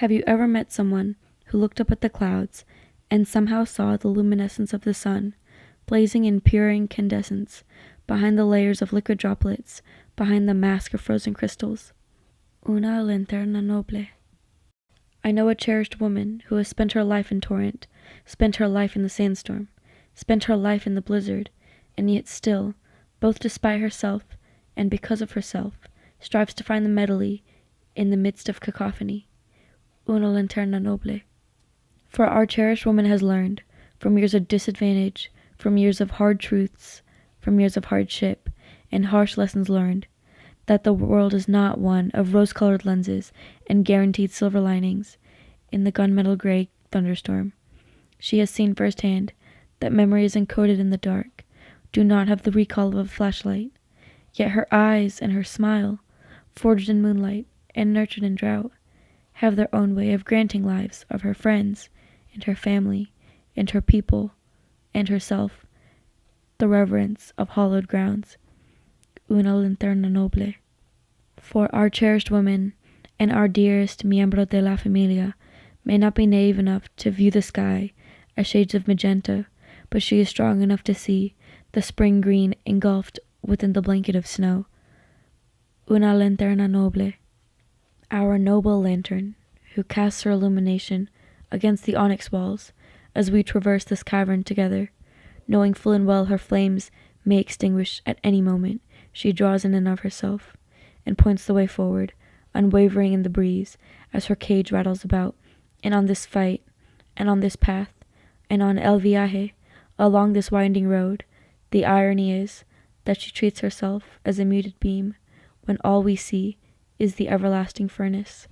Have you ever met someone who looked up at the clouds and somehow saw the luminescence of the sun, blazing in pure incandescence, behind the layers of liquid droplets, behind the mask of frozen crystals? Una linterna noble. I know a cherished woman who has spent her life in torrent, spent her life in the sandstorm, spent her life in the blizzard, and yet still, both despite herself and because of herself, strives to find the melody in the midst of cacophony. Una linterna noble. For our cherished woman has learned, from years of disadvantage, from years of hard truths, from years of hardship, and harsh lessons learned, that the world is not one of rose-colored lenses and guaranteed silver linings. In the gunmetal gray thunderstorm, she has seen firsthand that memories encoded in the dark do not have the recall of a flashlight, yet her eyes and her smile, forged in moonlight and nurtured in drought, have their own way of granting lives of her friends and her family and her people and herself the reverence of hallowed grounds. Una linterna noble. For our cherished woman and our dearest miembro de la familia may not be naive enough to view the sky as shades of magenta, but she is strong enough to see the spring green engulfed within the blanket of snow. Una linterna noble. Our noble lantern, who casts her illumination against the onyx walls as we traverse this cavern together, knowing full and well her flames may extinguish at any moment, she draws in and of herself, and points the way forward, unwavering in the breeze, as her cage rattles about, and on this fight, and on this path, and on el viaje, along this winding road, the irony is that she treats herself as a muted beam, when all we see is the everlasting furnace.